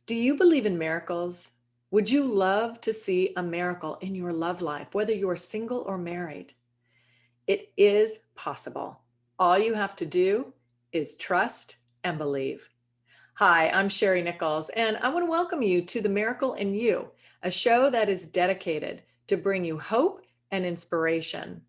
Do you believe in miracles? Would you love to see a miracle in your love life, whether you're single or married? It is possible. All you have to do is trust and believe. Hi, I'm Sherry Nichols, and I want to welcome you to The Miracle in You, a show that is dedicated to bring you hope and inspiration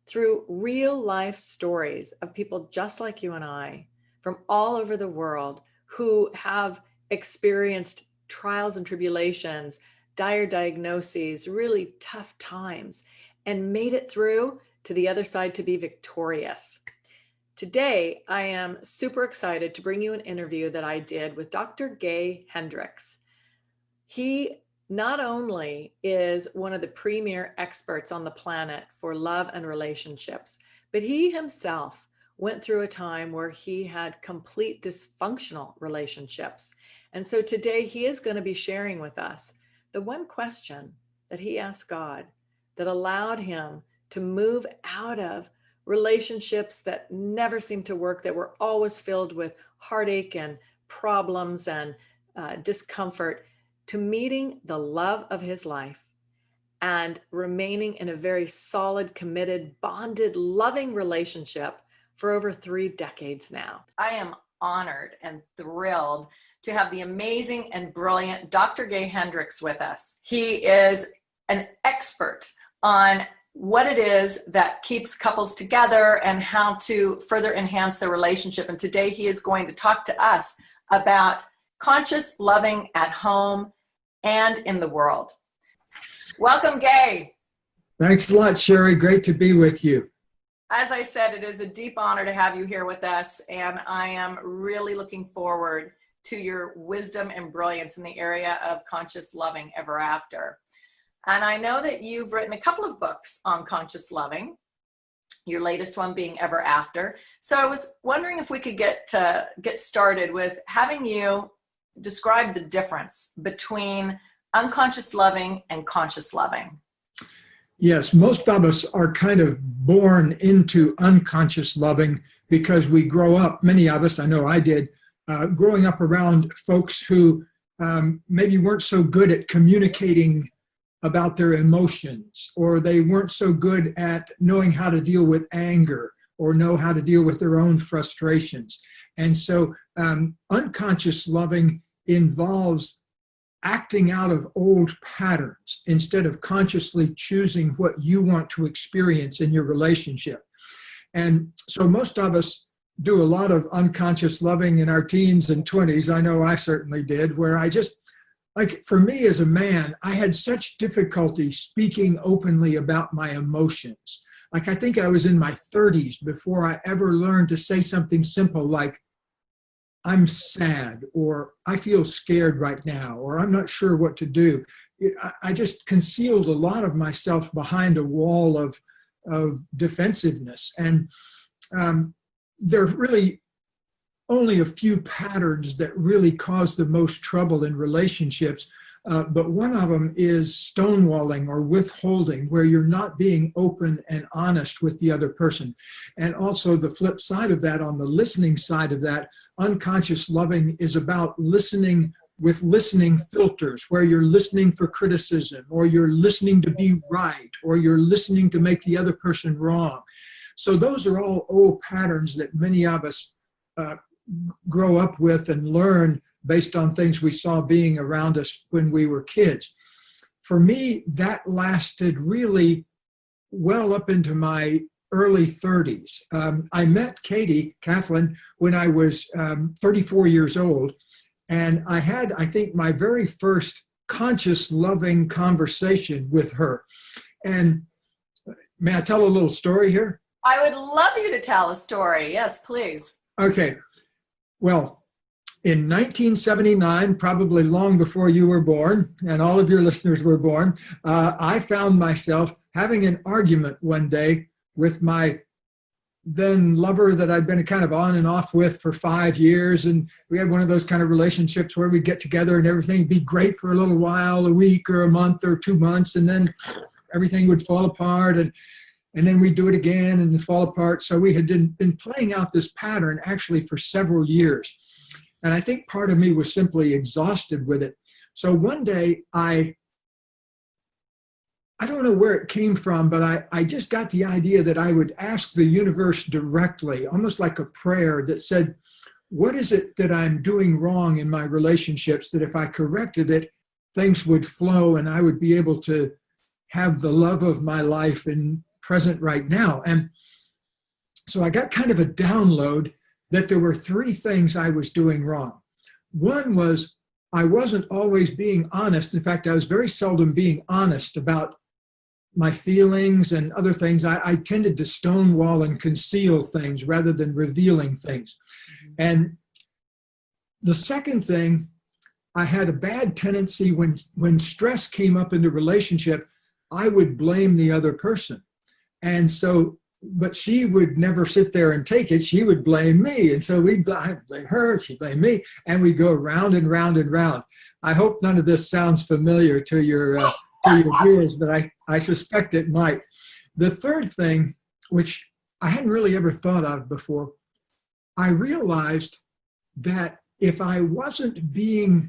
through real life stories of people just like you and I from all over the world who have experienced trials and tribulations, dire diagnoses, really tough times, and made it through to the other side to be victorious. Today, I am super excited to bring you an interview that I did with Dr. Gay Hendricks. He not only is one of the premier experts on the planet for love and relationships, but he himself went through a time where he had complete dysfunctional relationships. And so today he is going to be sharing with us the one question that he asked God that allowed him to move out of relationships that never seemed to work, that were always filled with heartache and problems and discomfort, to meeting the love of his life and remaining in a very solid, committed, bonded, loving relationship for over 3 decades now. I am honored and thrilled to have the amazing and brilliant Dr. Gay Hendricks with us. He is an expert on what it is that keeps couples together and how to further enhance their relationship. And today he is going to talk to us about conscious loving at home and in the world. Welcome, Gay. Thanks a lot, Sherry. Great to be with you. As I said, it is a deep honor to have you here with us, and I am really looking forward to your wisdom and brilliance in the area of conscious loving ever after. And I know that you've written a couple of books on conscious loving, your latest one being Ever After. So I was wondering if we could get started with having you describe the difference between unconscious loving and conscious loving. Yes, most of us are kind of born into unconscious loving because we grow up, many of us, I know I did, growing up around folks who maybe weren't so good at communicating about their emotions, or they weren't so good at knowing how to deal with anger or know how to deal with their own frustrations. And so unconscious loving involves acting out of old patterns instead of consciously choosing what you want to experience in your relationship. And so most of us do a lot of unconscious loving in our teens and 20s. I know I certainly did, where I just, like for me as a man, I had such difficulty speaking openly about my emotions. Like I think I was in my 30s before I ever learned to say something simple like, I'm sad, or I feel scared right now, or I'm not sure what to do. I just concealed a lot of myself behind a wall of defensiveness. And there are really only a few patterns that really cause the most trouble in relationships. But one of them is stonewalling or withholding, where you're not being open and honest with the other person. And also the flip side of that, on the listening side of that, unconscious loving is about listening with listening filters, where you're listening for criticism, or you're listening to be right, or you're listening to make the other person wrong. So those are all old patterns that many of us grow up with and learn based on things we saw being around us when we were kids. For me, that lasted really well up into my early 30s. I met Kathleen, when I was 34 years old, and I had, I think, my very first conscious loving conversation with her. And may I tell a little story here? I would love you to tell a story. Yes, please. Okay. Well, in 1979, probably long before you were born and all of your listeners were born, I found myself having an argument one day with my then lover that I'd been kind of on and off with for 5 years. And we had one of those kind of relationships where we'd get together and everything would be great for a little while, a week or a month or 2 months, and then everything would fall apart. And then we'd do it again and fall apart. So we had been playing out this pattern actually for several years. And I think part of me was simply exhausted with it. So one day I don't know where it came from, but I just got the idea that I would ask the universe directly, almost like a prayer that said, what is it that I'm doing wrong in my relationships that if I corrected it, things would flow and I would be able to have the love of my life in present right now. And so I got kind of a download that there were three things I was doing wrong. One was I wasn't always being honest. In fact, I was very seldom being honest about my feelings and other things. I tended to stonewall and conceal things rather than revealing things. And the second thing, I had a bad tendency when stress came up in the relationship, I would blame the other person. And so, but she would never sit there and take it. She would blame me. And so I'd blame her, she'd blame me, and we go round and round and round. I hope none of this sounds familiar to your viewers, but I suspect it might. The third thing, which I hadn't really ever thought of before, I realized that if I wasn't being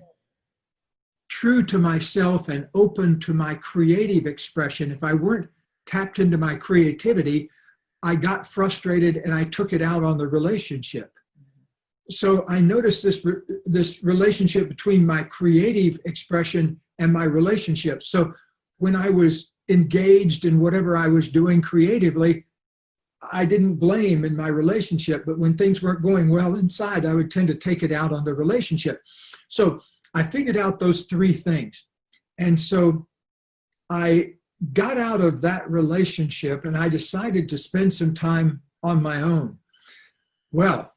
true to myself and open to my creative expression, if I weren't tapped into my creativity, I got frustrated and I took it out on the relationship. So I noticed this relationship between my creative expression and my relationship. So when I was engaged in whatever I was doing creatively, I didn't blame in my relationship, but when things weren't going well inside, I would tend to take it out on the relationship. So I figured out those three things. And so I got out of that relationship and I decided to spend some time on my own. Well,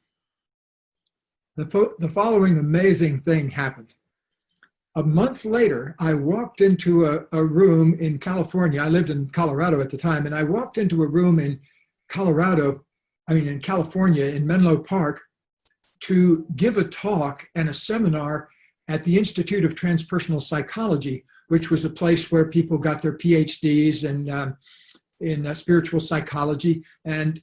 the following amazing thing happened. A month later, I walked into a room in California. I lived in Colorado at the time, and I walked into a room in California, in Menlo Park, to give a talk and a seminar at the Institute of Transpersonal Psychology, which was a place where people got their PhDs in spiritual psychology, and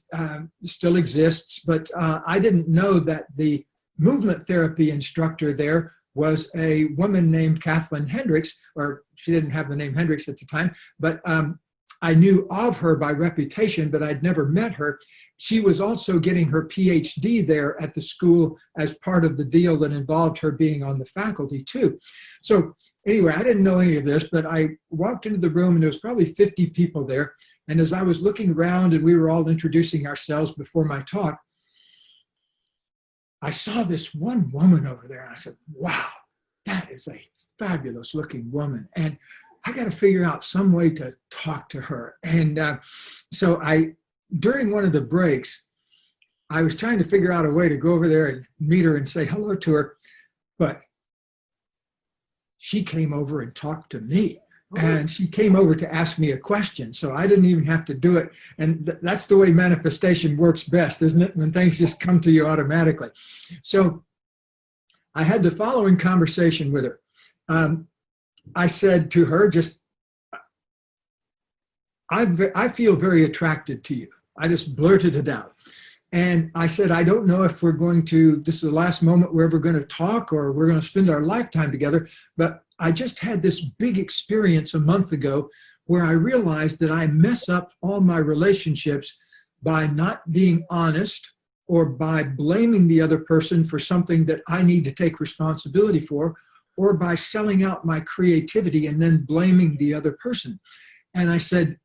still exists. But I didn't know that the movement therapy instructor there was a woman named Kathleen Hendricks, or she didn't have the name Hendricks at the time, but I knew of her by reputation, but I'd never met her. She was also getting her PhD there at the school as part of the deal that involved her being on the faculty too. So anyway, I didn't know any of this, but I walked into the room and there was probably 50 people there. And as I was looking around and we were all introducing ourselves before my talk, I saw this one woman over there and I said, wow, that is a fabulous looking woman. And I got to figure out some way to talk to her. And so during one of the breaks, I was trying to figure out a way to go over there and meet her and say hello to her. But she came over and talked to me. And she came over to ask me a question. So I didn't even have to do it. And that's the way manifestation works best, isn't it? When things just come to you automatically. So I had the following conversation with her. I said to her, I feel very attracted to you. I just blurted it out. And I said, I don't know if this is the last moment we're ever going to talk or we're going to spend our lifetime together, but I just had this big experience a month ago where I realized that I mess up all my relationships by not being honest or by blaming the other person for something that I need to take responsibility for, or by selling out my creativity and then blaming the other person. And I said,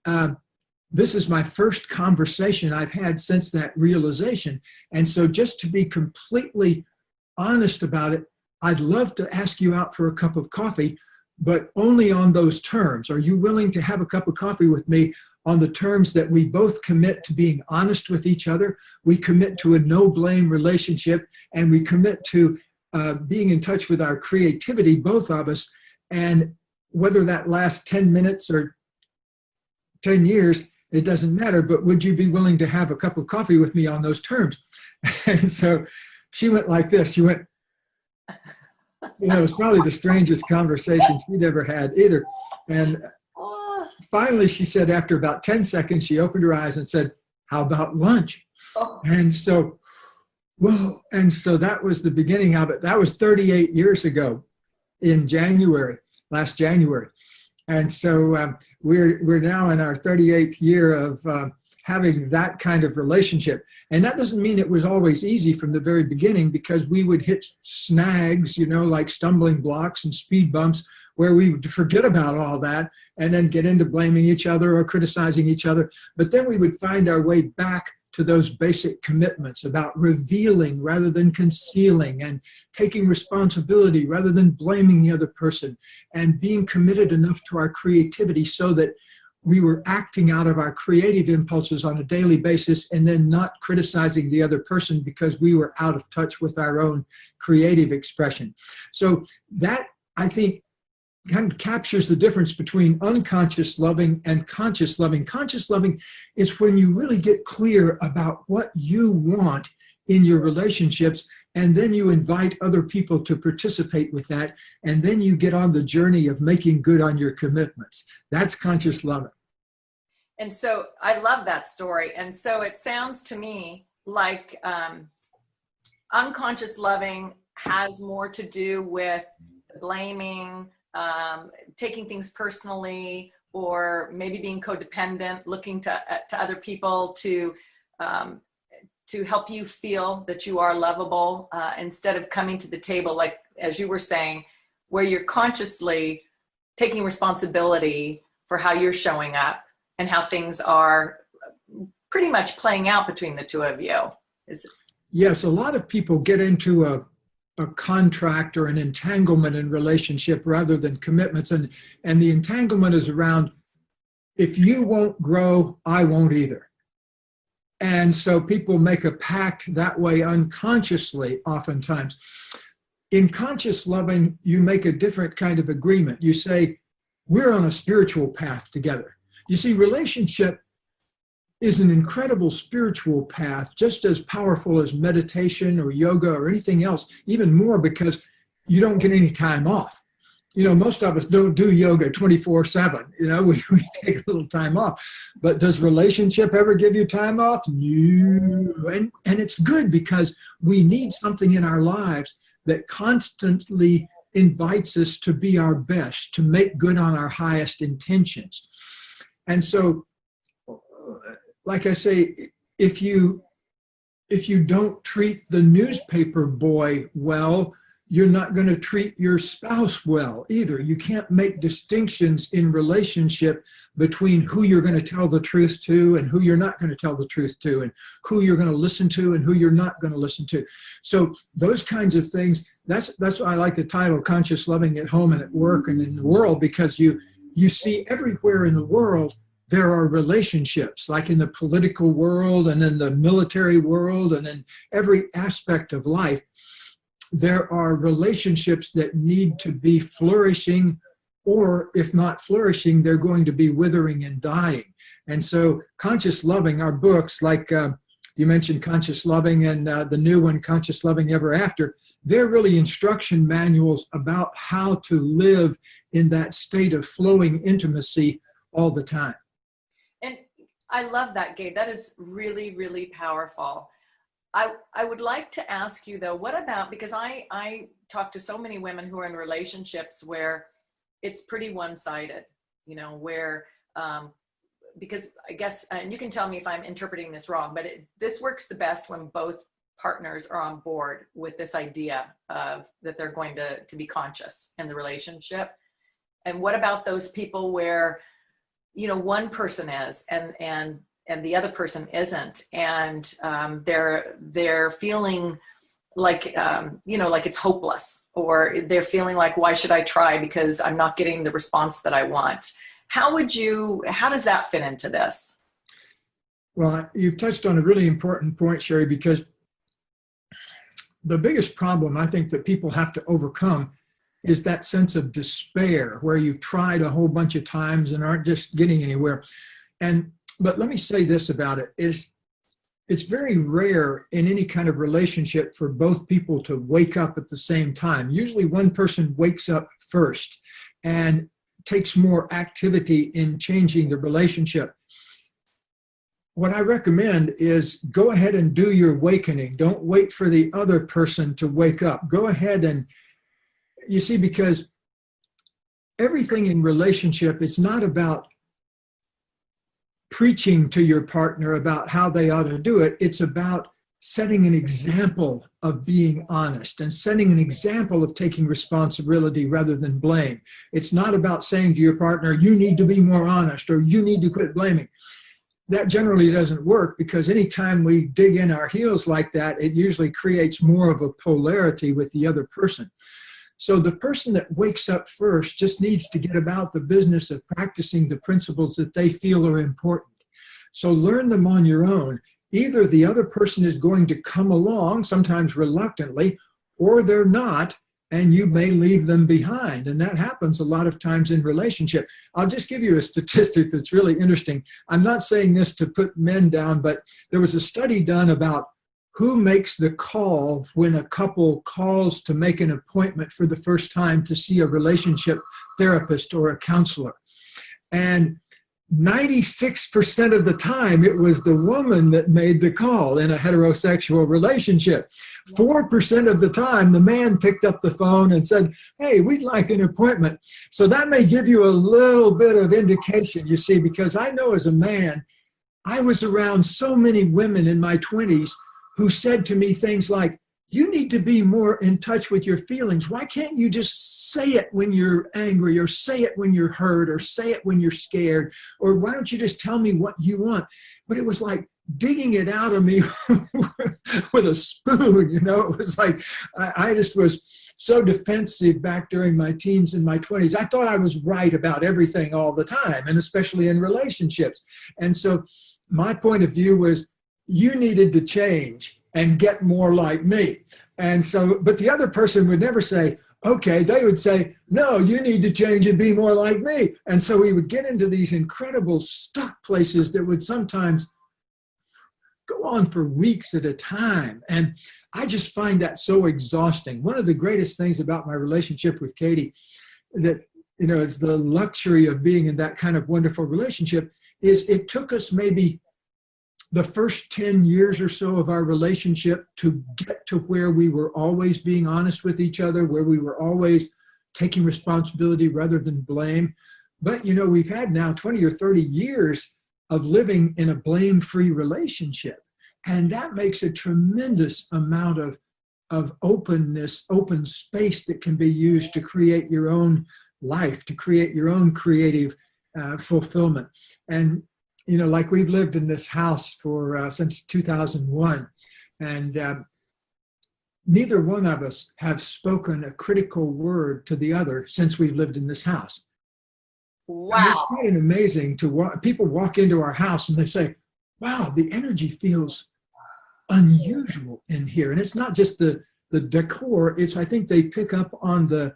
this is my first conversation I've had since that realization. And so just to be completely honest about it, I'd love to ask you out for a cup of coffee, but only on those terms. Are you willing to have a cup of coffee with me on the terms that we both commit to being honest with each other, we commit to a no-blame relationship, and we commit to being in touch with our creativity, both of us, and whether that lasts 10 minutes or 10 years, it doesn't matter, but would you be willing to have a cup of coffee with me on those terms? And so she went like this. She went, it was probably the strangest conversation she'd ever had either. And finally, she said, after about 10 seconds, she opened her eyes and said, how about lunch? And so Well, and so that was the beginning of it. That was 38 years ago in January, last January. And so we're now in our 38th year of having that kind of relationship. And that doesn't mean it was always easy from the very beginning, because we would hit snags, like stumbling blocks and speed bumps, where we would forget about all that and then get into blaming each other or criticizing each other. But then we would find our way back to those basic commitments about revealing rather than concealing, and taking responsibility rather than blaming the other person, and being committed enough to our creativity so that we were acting out of our creative impulses on a daily basis, and then not criticizing the other person because we were out of touch with our own creative expression. So that, I think, kind of captures the difference between unconscious loving and conscious loving. Conscious loving is when you really get clear about what you want in your relationships, and then you invite other people to participate with that, and then you get on the journey of making good on your commitments. That's conscious loving. And so I love that story. And so it sounds to me like unconscious loving has more to do with blaming, taking things personally, or maybe being codependent, looking to other people to help you feel that you are lovable, instead of coming to the table, like, as you were saying, where you're consciously taking responsibility for how you're showing up and how things are pretty much playing out between the two of you. Yes, a lot of people get into a contract or an entanglement in relationship rather than commitments. And the entanglement is around, if you won't grow, I won't either. And so people make a pact that way unconsciously oftentimes. In conscious loving, you make a different kind of agreement. You say, we're on a spiritual path together. You see, relationship is an incredible spiritual path, just as powerful as meditation or yoga or anything else, even more, because you don't get any time off. Most of us don't do yoga 24/7. We take a little time off. But does relationship ever give you time off? No. And it's good, because we need something in our lives that constantly invites us to be our best, to make good on our highest intentions. And so, like I say, if you don't treat the newspaper boy well, you're not going to treat your spouse well either. You can't make distinctions in relationship between who you're going to tell the truth to and who you're not going to tell the truth to, and who you're going to listen to and who you're not going to listen to. So those kinds of things, that's why I like the title Conscious Loving at Home and at Work and in the World, because you see everywhere in the world there are relationships, like in the political world and in the military world and in every aspect of life. There are relationships that need to be flourishing, or if not flourishing, they're going to be withering and dying. And so conscious loving, our books, like you mentioned Conscious Loving and the new one, Conscious Loving Ever After, they're really instruction manuals about how to live in that state of flowing intimacy all the time. And I love that, Gabe. That is really, really powerful. I would like to ask you, though, what about, because I talk to so many women who are in relationships where it's pretty one-sided, where, because I guess, and you can tell me if I'm interpreting this wrong, but this works the best when both partners are on board with this idea of that they're going to be conscious in the relationship. And what about those people where, one person is and the other person isn't, and they're feeling like like it's hopeless, or they're feeling like, why should I try, because I'm not getting the response that I want? How does that fit into this? Well, you've touched on a really important point, Sherry, because the biggest problem I think that people have to overcome is that sense of despair, where you've tried a whole bunch of times and aren't just getting anywhere. But let me say this about it, it's very rare in any kind of relationship for both people to wake up at the same time. Usually one person wakes up first and takes more activity in changing the relationship. what I recommend is go ahead and do your awakening. Don't wait for the other person to wake up. Go ahead and, you see, because everything in relationship, it's not about preaching to your partner about how they ought to do it. It's about setting an example of being honest and setting an example of taking responsibility rather than blame. It's not about saying to your partner, you need to be more honest or you need to quit blaming. That generally doesn't work, because anytime we dig in our heels like that, it usually creates more of a polarity with the other person. So the person that wakes up first just needs to get about the business of practicing the principles that they feel are important. So learn them on your own. Either the other person is going to come along, sometimes reluctantly, or they're not, and you may leave them behind. And that happens a lot of times in relationship. I'll just give you a statistic that's really interesting. I'm not saying this to put men down, but there was a study done about who makes the call when a couple calls to make an appointment for the first time to see a relationship therapist or a counselor. And 96% of the time, it was the woman that made the call in a heterosexual relationship. 4% of the time, the man picked up the phone and said, hey, we'd like an appointment. So that may give you a little bit of indication, you see, because I know as a man, I was around so many women in my 20s who said to me things like, you need to be more in touch with your feelings. Why can't you just say it when you're angry, or say it when you're hurt, or say it when you're scared? Or why don't you just tell me what you want? But it was like digging it out of me with a spoon, you know? It was like, I just was so defensive back during my teens and my 20s. I thought I was right about everything all the time, and especially in relationships. And so my point of view was, you needed to change and get more like me. And so, but the other person would never say, okay, they would say, no, you need to change and be more like me. And so we would get into these incredible stuck places that would sometimes go on for weeks at a time. And I just find that so exhausting. One of the greatest things about my relationship with Katie, that, you know, is the luxury of being in that kind of wonderful relationship, is it took us maybe the first 10 years or so of our relationship to get to where we were always being honest with each other, where we were always taking responsibility rather than blame. But, you know, we've had now 20 or 30 years of living in a blame-free relationship. And that makes a tremendous amount of openness, open space that can be used to create your own life, to create your own creative fulfillment. And you know, like we've lived in this house for since 2001, and neither one of us have spoken a critical word to the other since we've lived in this house. Wow. And it's quite an amazing to people walk into our house and they say, wow, the energy feels unusual in here. And it's not just the decor, it's, I think they pick up on the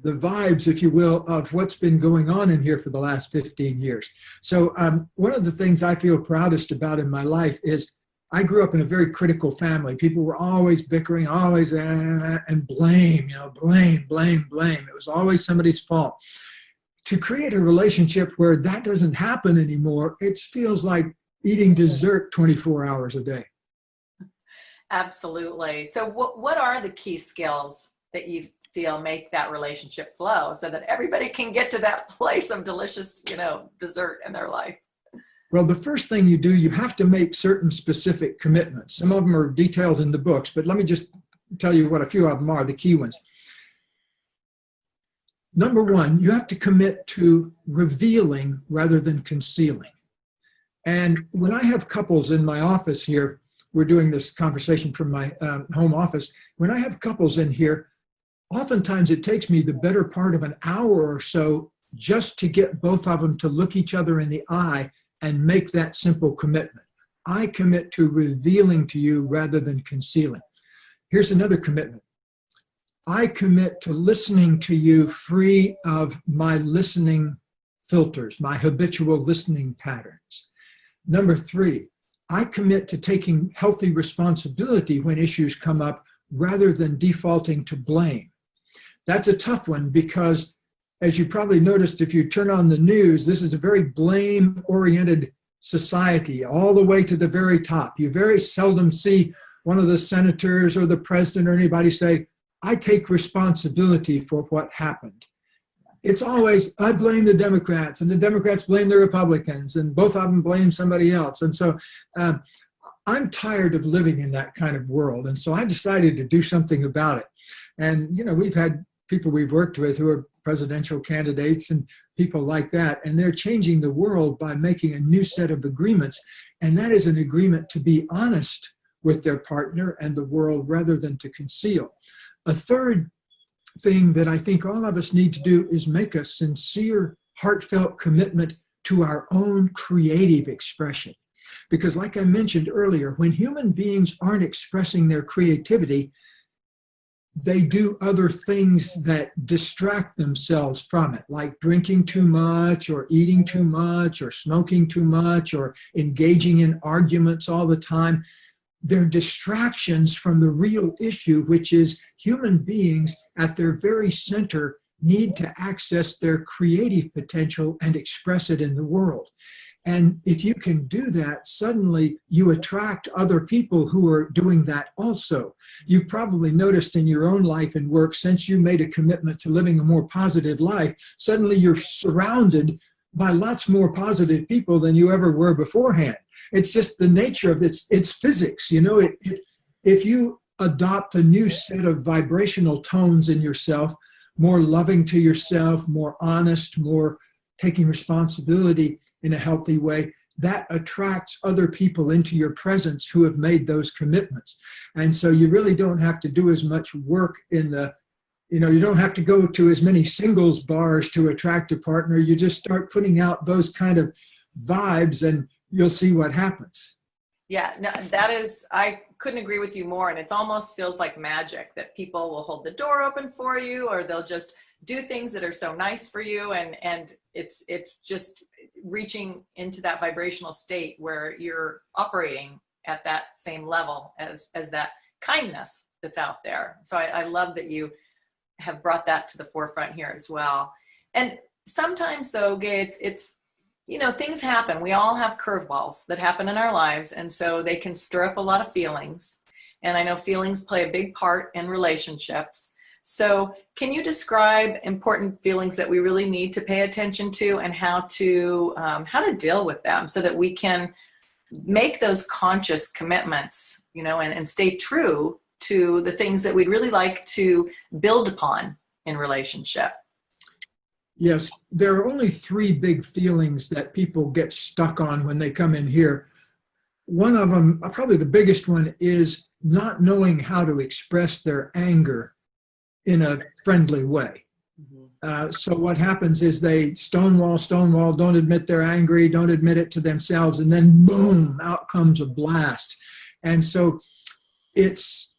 vibes, if you will, of what's been going on in here for the last 15 years. So one of the things I feel proudest about in my life is I grew up in a very critical family. People were always bickering, always, and blame, you know, blame. It was always somebody's fault. To create a relationship where that doesn't happen anymore, it feels like eating dessert 24 hours a day. Absolutely. So what are the key skills that you feel make that relationship flow so that everybody can get to that place of delicious, you know, dessert in their life? Well, the first thing you do, you have to make certain specific commitments. Some of them are detailed in the books, but let me just tell you what a few of them are, the key ones. Number one, you have to commit to revealing rather than concealing. And when I have couples in my office here, we're doing this conversation from my home office. When I have couples in here, oftentimes it takes me the better part of an hour or so just to get both of them to look each other in the eye and make that simple commitment. I commit to revealing to you rather than concealing. Here's another commitment. I commit to listening to you free of my listening filters, my habitual listening patterns. Number three, I commit to taking healthy responsibility when issues come up rather than defaulting to blame. That's a tough one because, as you probably noticed, if you turn on the news, this is a very blame-oriented society, all the way to the very top. You very seldom see one of the senators or the president or anybody say, I take responsibility for what happened. It's always, I blame the Democrats, and the Democrats blame the Republicans, and both of them blame somebody else. And so I'm tired of living in that kind of world. And so I decided to do something about it. And, we've had people we've worked with who are presidential candidates and people like that, and they're changing the world by making a new set of agreements. And that is an agreement to be honest with their partner and the world rather than to conceal. A third thing that I think all of us need to do is make a sincere, heartfelt commitment to our own creative expression. Because like I mentioned earlier, when human beings aren't expressing their creativity, they do other things that distract themselves from it, like drinking too much or eating too much or smoking too much or engaging in arguments all the time. They're distractions from the real issue, which is human beings at their very center need to access their creative potential and express it in the world. And if you can do that, suddenly you attract other people who are doing that also. You've probably noticed in your own life and work, since you made a commitment to living a more positive life, suddenly you're surrounded by lots more positive people than you ever were beforehand. It's just the nature of this. It's physics. If you adopt a new set of vibrational tones in yourself, more loving to yourself, more honest, more taking responsibility in a healthy way, that attracts other people into your presence who have made those commitments. And so you really don't have to do as much work you don't have to go to as many singles bars to attract a partner. You just start putting out those kind of vibes and you'll see what happens. Yeah, no, I couldn't agree with you more. And it almost feels like magic that people will hold the door open for you, or they'll just do things that are so nice for you. And it's just reaching into that vibrational state where you're operating at that same level as that kindness that's out there. So I love that you have brought that to the forefront here as well. And sometimes though, Gay, it's things happen. We all have curveballs that happen in our lives. And so they can stir up a lot of feelings. And I know feelings play a big part in relationships. So can you describe important feelings that we really need to pay attention to and how to deal with them so that we can make those conscious commitments, and stay true to the things that we'd really like to build upon in relationship? Yes, there are only three big feelings that people get stuck on when they come in here. One of them, probably the biggest one, is not knowing how to express their anger in a friendly way. Mm-hmm. So what happens is they stonewall, don't admit they're angry, don't admit it to themselves, and then boom, out comes a blast. And so it's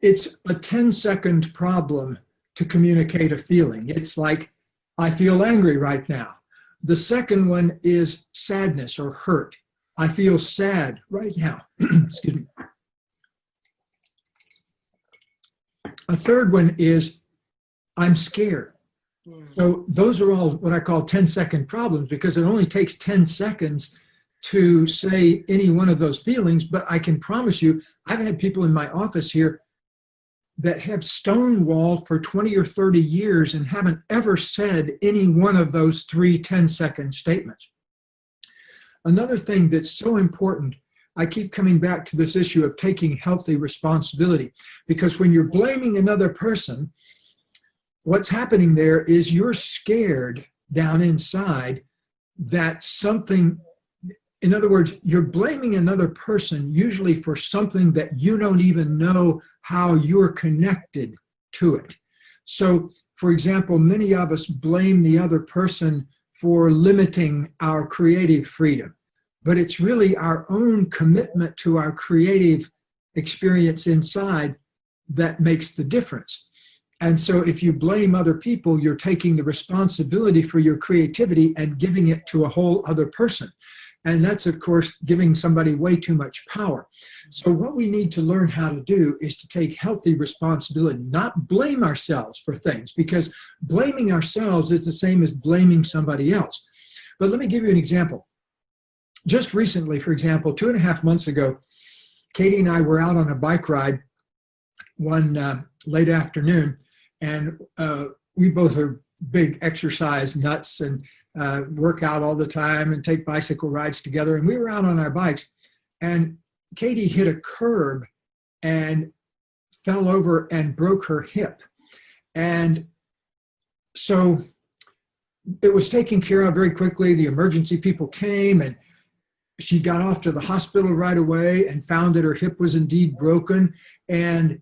a 10-second problem to communicate a feeling. It's like, I feel angry right now. The second one is sadness or hurt. I feel sad right now. Excuse me. A third one is, I'm scared. So those are all what I call 10-second problems, because it only takes 10 seconds to say any one of those feelings. But I can promise you, I've had people in my office here that have stonewalled for 20 or 30 years and haven't ever said any one of those 3 10-second statements. Another thing that's so important, I keep coming back to this issue of taking healthy responsibility, because when you're blaming another person, what's happening there is you're scared down inside that something, in other words, you're blaming another person usually for something that you don't even know how you're connected to it. So, for example, many of us blame the other person for limiting our creative freedom, but it's really our own commitment to our creative experience inside that makes the difference. And so if you blame other people, you're taking the responsibility for your creativity and giving it to a whole other person. And that's, of course, giving somebody way too much power. So what we need to learn how to do is to take healthy responsibility, not blame ourselves for things, because blaming ourselves is the same as blaming somebody else. But let me give you an example. just recently, for example, 2.5 months ago, Katie and I were out on a bike ride one late afternoon, and we both are big exercise nuts and work out all the time and take bicycle rides together. And we were out on our bikes, and Katie hit a curb and fell over and broke her hip. And so it was taken care of very quickly. The emergency people came, and she got off to the hospital right away and found that her hip was indeed broken, and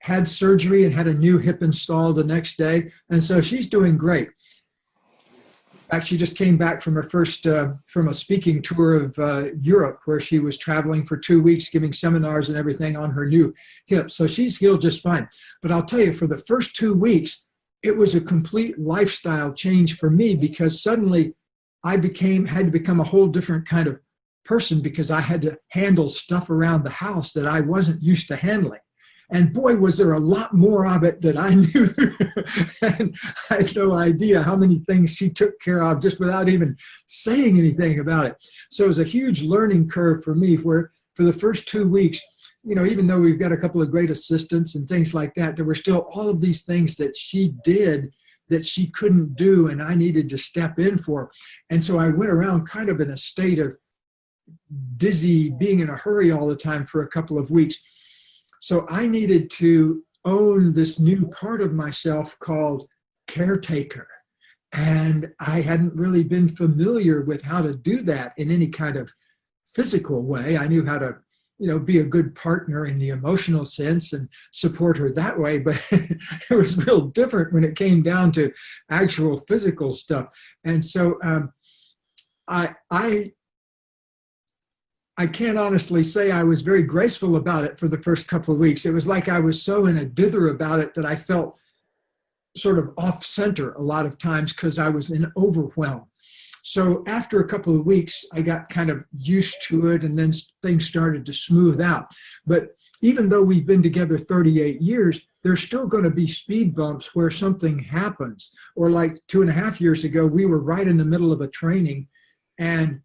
had surgery and had a new hip installed the next day. And so she's doing great. In fact, she just came back from her first, from a speaking tour of Europe, where she was traveling for 2 weeks, giving seminars and everything on her new hip. So she's healed just fine. But I'll tell you, for the first 2 weeks, it was a complete lifestyle change for me, because suddenly I had to become a whole different kind of person, because I had to handle stuff around the house that I wasn't used to handling. And boy, was there a lot more of it that I knew. And I had no idea how many things she took care of just without even saying anything about it. So it was a huge learning curve for me, where for the first 2 weeks, even though we've got a couple of great assistants and things like that, there were still all of these things that she did that she couldn't do, and I needed to step in for. And so I went around kind of in a state of dizzy, being in a hurry all the time for a couple of weeks. So I needed to own this new part of myself called caretaker. And I hadn't really been familiar with how to do that in any kind of physical way. I knew how to, be a good partner in the emotional sense and support her that way. But it was real different when it came down to actual physical stuff. And so I can't honestly say I was very graceful about it for the first couple of weeks. It was like I was so in a dither about it that I felt sort of off center a lot of times, because I was in overwhelm. So after a couple of weeks, I got kind of used to it, and then things started to smooth out. But even though we've been together 38 years, there's still going to be speed bumps where something happens. Or like 2.5 years ago, we were right in the middle of a training, and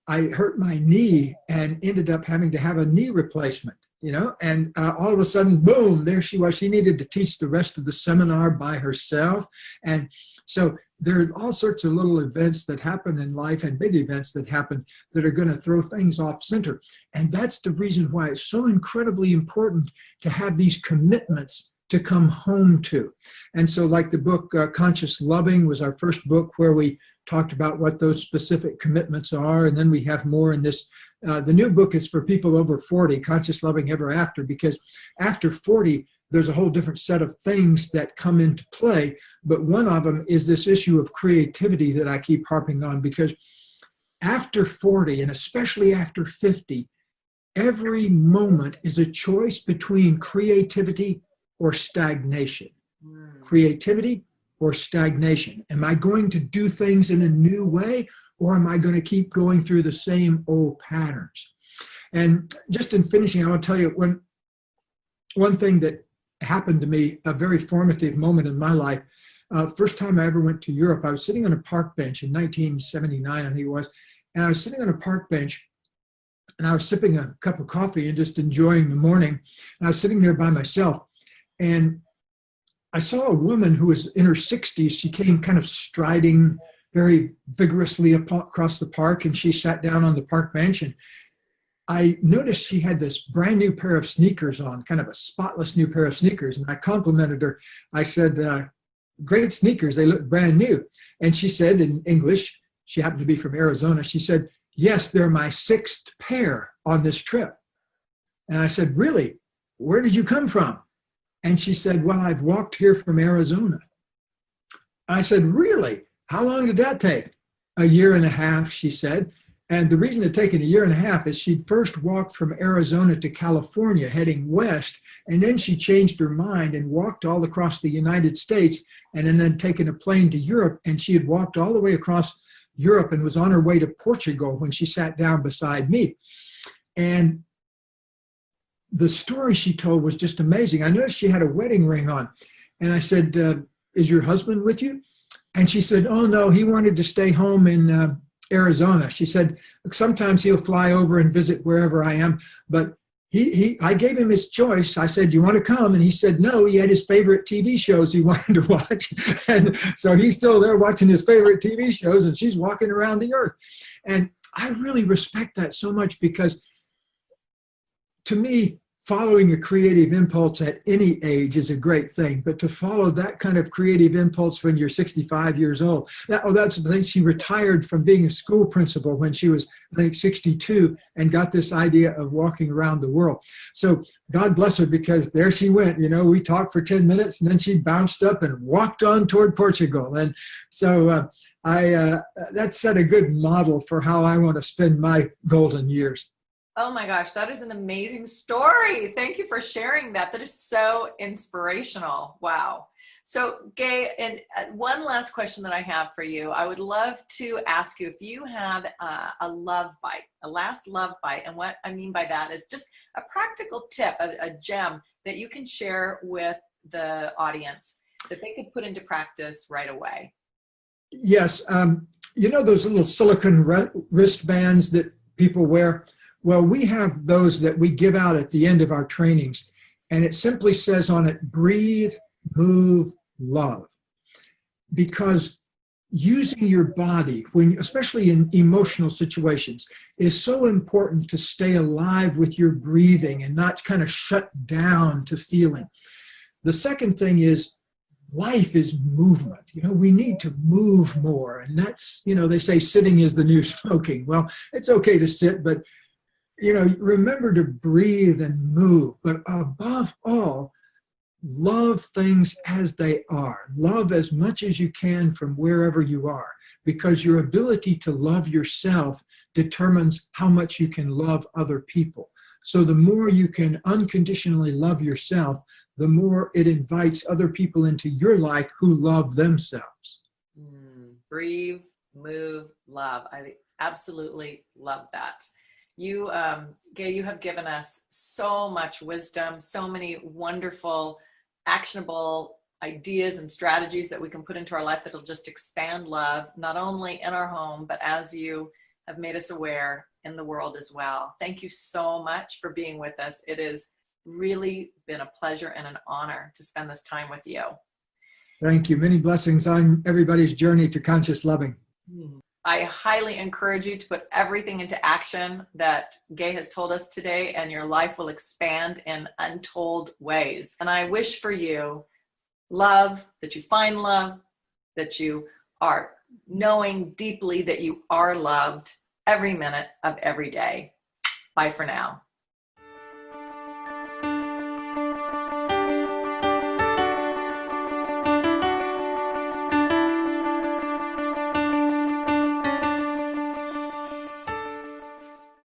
I hurt my knee and ended up having to have a knee replacement, and all of a sudden, boom, there she was. She needed to teach the rest of the seminar by herself. And so there are all sorts of little events that happen in life, and big events that happen, that are going to throw things off center. And that's the reason why it's so incredibly important to have these commitments to come home to. And so like the book Conscious Loving was our first book, where we talked about what those specific commitments are. And then we have more in this. The new book is for people over 40, Conscious Loving Ever After, because after 40, there's a whole different set of things that come into play. But one of them is this issue of creativity that I keep harping on, because after 40, and especially after 50, every moment is a choice between creativity or stagnation. Creativity or stagnation. Am I going to do things in a new way, or am I going to keep going through the same old patterns? And just in finishing, I want to tell you one thing that happened to me, a very formative moment in my life. First time I ever went to Europe, I was sitting on a park bench in 1979, I think it was, and I was sitting on a park bench, and I was sipping a cup of coffee and just enjoying the morning. And I was sitting there by myself, and I saw a woman who was in her 60s. She came kind of striding very vigorously across the park, and she sat down on the park bench, and I noticed she had this brand new pair of sneakers on, kind of a spotless new pair of sneakers. And I complimented her. I said, great sneakers, they look brand new. And she said in English, she happened to be from Arizona, she said, yes, they're my 6th pair on this trip. And I said, really? Where did you come from? And she said, well, I've walked here from Arizona. I said, really? How long did that take? 1.5 years, she said. And the reason it taken 1.5 years is she'd first walked from Arizona to California heading west, and then she changed her mind and walked all across the United States, and then taken a plane to Europe, and she had walked all the way across Europe and was on her way to Portugal when she sat down beside me. And the story she told was just amazing. I noticed she had a wedding ring on, and I said, is your husband with you? And she said, oh no, he wanted to stay home in Arizona. She said, sometimes he'll fly over and visit wherever I am, but I gave him his choice. I said, you want to come? And he said, no, he had his favorite TV shows he wanted to watch. And so he's still there watching his favorite TV shows, and she's walking around the earth. And I really respect that so much, because to me, following a creative impulse at any age is a great thing, but to follow that kind of creative impulse when you're 65 years old, that's the thing. She retired from being a school principal when she was, I think, 62, and got this idea of walking around the world. So God bless her, because there she went. We talked for 10 minutes, and then she bounced up and walked on toward Portugal. And so that set a good model for how I want to spend my golden years. Oh my gosh, that is an amazing story. Thank you for sharing that. That is so inspirational. Wow. So Gay, and one last question that I have for you. I would love to ask you if you have a love bite, a last love bite. And what I mean by that is just a practical tip, a gem that you can share with the audience that they could put into practice right away. Yes. Those little silicone wristbands that people wear? Well, we have those that we give out at the end of our trainings, and it simply says on it, breathe, move, love. Because using your body, especially in emotional situations, is so important to stay alive with your breathing and not kind of shut down to feeling. The second thing is, life is movement. We need to move more. And that's, they say sitting is the new smoking. Well, it's okay to sit, but remember to breathe and move, but above all, love things as they are. Love as much as you can from wherever you are, because your ability to love yourself determines how much you can love other people. So the more you can unconditionally love yourself, the more it invites other people into your life who love themselves. Breathe, move, love. I absolutely love that. You, Gay, you have given us so much wisdom, so many wonderful, actionable ideas and strategies that we can put into our life that'll just expand love, not only in our home, but as you have made us aware, in the world as well. Thank you so much for being with us. It has really been a pleasure and an honor to spend this time with you. Thank you. Many blessings on everybody's journey to conscious loving. I highly encourage you to put everything into action that Gay has told us today, and your life will expand in untold ways. And I wish for you love, that you find love, that you are knowing deeply that you are loved every minute of every day. Bye for now.